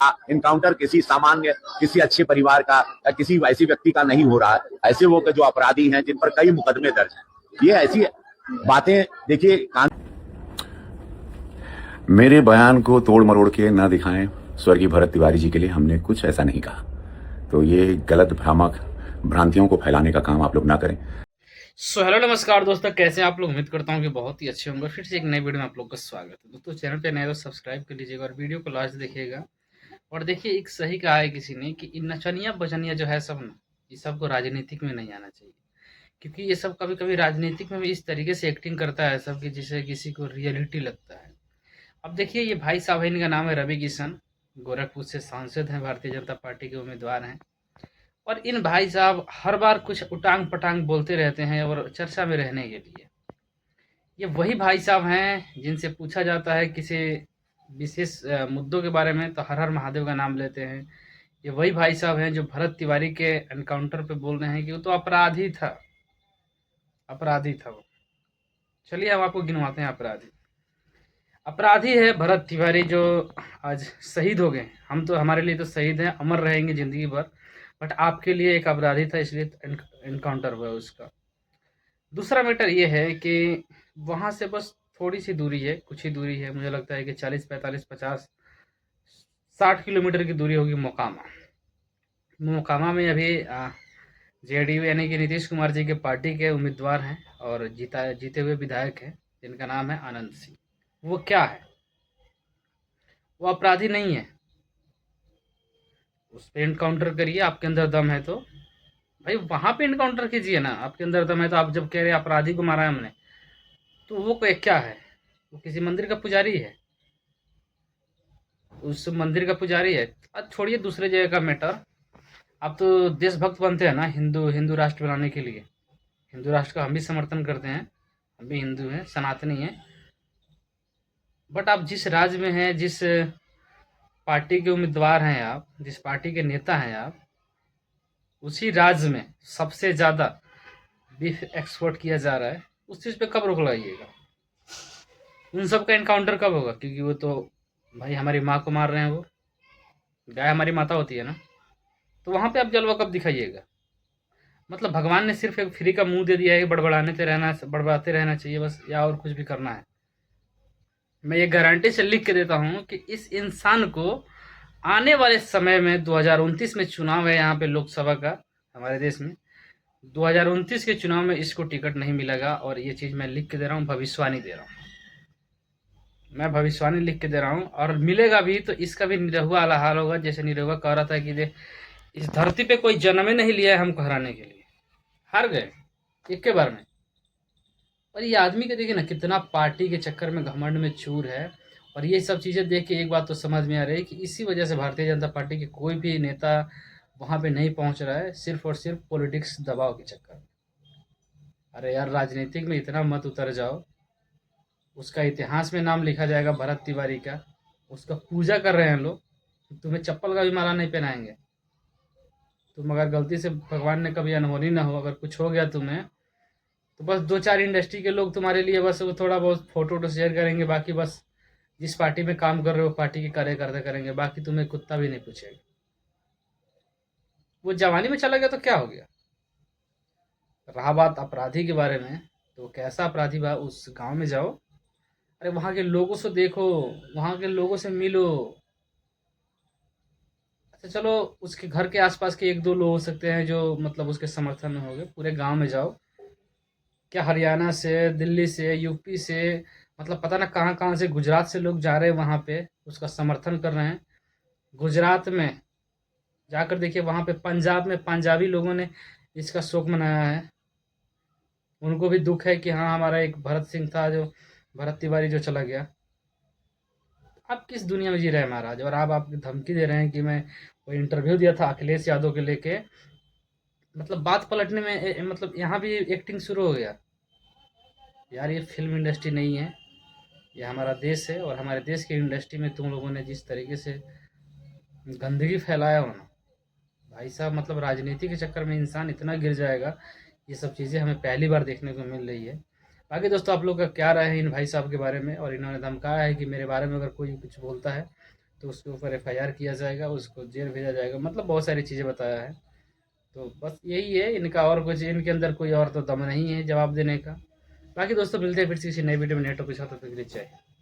Encounter किसी सामान्य, किसी अच्छे परिवार का या किसी ऐसे व्यक्ति का नहीं हो रहा है। ऐसे वो जो अपराधी हैं जिन पर कई मुकदमे दर्ज हैं, ये ऐसी बातें देखिए। मेरे बयान को तोड़ मरोड़ के ना दिखाएं। स्वर्गीय भरत तिवारी जी के लिए हमने कुछ ऐसा नहीं कहा, तो ये गलत भ्रामक भ्रांतियों को फैलाने का काम आप लोग ना करें। हेलो नमस्कार दोस्तों, कैसे हैं आप लोग। उम्मीद करता हूं कि बहुत ही अच्छे होंगे। फिर से एक नई वीडियो में आप लोग का स्वागत है दोस्तों। चैनल पे नए तो सब्सक्राइब कर लीजिएगा और वीडियो को लास्ट देखिएगा। और देखिए, एक सही कहा है किसी ने कि इन नचनिया बचनिया जो है सब ना, ये सबको राजनीतिक में नहीं आना चाहिए, क्योंकि ये सब कभी कभी राजनीतिक में भी इस तरीके से एक्टिंग करता है सब कि जिसे किसी को रियलिटी लगता है। अब देखिए, ये भाई साहब है, इनका नाम है रवि किशन, गोरखपुर से सांसद हैं, भारतीय जनता पार्टी के उम्मीदवार हैं। और इन भाई साहब हर बार कुछ उटांग पटांग बोलते रहते हैं और चर्चा में रहने के लिए। ये वही भाई साहब हैं जिनसे पूछा जाता है किसी विशेष मुद्दों के बारे में तो हर हर महादेव का नाम लेते हैं। ये वही भाई साहब हैं जो भरत तिवारी के एनकाउंटर पे बोल रहे हैं कि वो तो अपराधी था, अपराधी था वो। चलिए हम आपको गिनवाते हैं अपराधी। अपराधी है भरत तिवारी, जो आज शहीद हो गए। हम तो, हमारे लिए तो शहीद हैं, अमर रहेंगे जिंदगी भर, बट आपके लिए एक अपराधी था, इसलिए एनकाउंटर हुआ उसका। दूसरा मैटर ये है कि वहाँ से बस थोड़ी सी दूरी है, कुछ ही दूरी है, मुझे लगता है कि 40 45 50 60 किलोमीटर की दूरी होगी मोकामा। मोकामा में अभी जेडीयू यानी कि नीतीश कुमार जी के पार्टी के उम्मीदवार हैं और जीते हुए विधायक हैं, जिनका नाम है आनंद सिंह। वो क्या है, वो अपराधी नहीं है। उस पर इनकाउंटर करिए, आपके अंदर दम है तो भाई वहां पे इनकाउंटर कीजिए ना। आपके अंदर दम है तो आप जब कह रहे अपराधी को मारा है हमने, तो वो क्या है, वो किसी मंदिर का पुजारी है, उस मंदिर का पुजारी है। अब छोड़िए दूसरे जगह का मैटर। आप तो देशभक्त बनते हैं ना, हिंदू हिंदू राष्ट्र बनाने के लिए। हिंदू राष्ट्र का हम भी समर्थन करते हैं, हम भी हिंदू हैं, सनातनी हैं। बट आप जिस राज्य में हैं, जिस पार्टी के उम्मीदवार हैं आप, जिस पार्टी के नेता हैं आप, उसी राज्य में सबसे ज़्यादा बीफ एक्सपोर्ट किया जा रहा है। उस चीज़ पे कब रोक लगाइएगा। उन सब का इनकाउंटर कब होगा, क्योंकि वो तो भाई हमारी माँ को मार रहे हैं। वो गाय हमारी माता होती है ना, तो वहाँ पे आप जलवा कब दिखाइएगा। मतलब भगवान ने सिर्फ एक फ्री का मुंह दे दिया है कि बड़बड़ाते रहना चाहिए बस, या और कुछ भी करना है। मैं ये गारंटी से लिख के देता हूँ कि इस इंसान को आने वाले समय में 2029 में चुनाव है यहाँ पे लोकसभा का, हमारे देश में 2029 के चुनाव में इसको टिकट नहीं मिलेगा। और ये चीज़ मैं लिख के दे रहा हूँ, भविष्यवाणी दे रहा हूँ, मैं भविष्यवाणी लिख के दे रहा हूँ। और मिलेगा भी तो इसका भी निरहुआ वाला हाल होगा, जैसे निरहुआ कह रहा था कि देख, इस धरती पे कोई जन्म ही नहीं लिया है हमको हराने के लिए, हार गए एक के बार में। और ये आदमी के देखिए ना, कितना पार्टी के चक्कर में घमंड में चूर है। और ये सब चीज़ें देख के एक बात तो समझ में आ रही है कि इसी वजह से भारतीय जनता पार्टी के कोई भी नेता वहाँ पे नहीं पहुँच रहा है, सिर्फ और सिर्फ पॉलिटिक्स दबाव के चक्कर में। अरे यार, राजनीतिक में इतना मत उतर जाओ। उसका इतिहास में नाम लिखा जाएगा भरत तिवारी का, उसका पूजा कर रहे हैं लोग, तुम्हें चप्पल का भी माला नहीं पहनाएंगे। तुम अगर गलती से, भगवान ने कभी अनहोनी ना हो, अगर कुछ हो गया तुम्हें, तो बस दो चार इंडस्ट्री के लोग तुम्हारे लिए बस वो थोड़ा बहुत फोटो वोटो शेयर करेंगे, बाकी बस जिस पार्टी में काम कर रहे हो पार्टी के कार्यकर्ता करेंगे, बाकी तुम्हें कुत्ता भी नहीं पूछेगा। वो जवानी में चला गया तो क्या हो गया। रहा बात अपराधी के बारे में, तो कैसा अपराधी बा, उस गांव में जाओ, अरे वहाँ के लोगों से देखो, वहाँ के लोगों से मिलो। अच्छा चलो, उसके घर के आसपास के एक दो लोग हो सकते हैं जो मतलब उसके समर्थन में हो गए, पूरे गांव में जाओ, क्या हरियाणा से, दिल्ली से, यूपी से, मतलब पता ना कहाँ कहाँ से, गुजरात से लोग जा रहे हैं वहाँ पे, उसका समर्थन कर रहे हैं। गुजरात में जाकर देखिए, वहाँ पे पंजाब में पंजाबी लोगों ने इसका शोक मनाया है। उनको भी दुख है कि हाँ, हमारा एक भरत सिंह था, जो भरत तिवारी जो चला गया। आप किस दुनिया में जी रहे हैं महाराज। और आप धमकी दे रहे हैं कि मैं वो इंटरव्यू दिया था अखिलेश यादव के लेके, मतलब बात पलटने में मतलब यहाँ भी एक्टिंग शुरू हो गया। यार ये फिल्म इंडस्ट्री नहीं है, ये हमारा देश है। और हमारे देश की इंडस्ट्री में तुम लोगों ने जिस तरीके से गंदगी फैलाया हो ना भाई साहब, मतलब राजनीति के चक्कर में इंसान इतना गिर जाएगा, ये सब चीज़ें हमें पहली बार देखने को मिल रही है। बाकी दोस्तों, आप लोग का क्या राय है इन भाई साहब के बारे में। और इन्होंने धमकाया है कि मेरे बारे में अगर कोई कुछ बोलता है तो उसके ऊपर FIR किया जाएगा, उसको जेल भेजा जाएगा, मतलब बहुत सारी चीज़ें बताया है। तो बस यही है इनका, और कुछ इनके अंदर कोई और तो दम नहीं है जवाब देने का। बाकी दोस्तों मिलते हैं फिर से किसी नई वीडियो में नए टॉपिक के साथ, तब तक के लिए जय हिंद।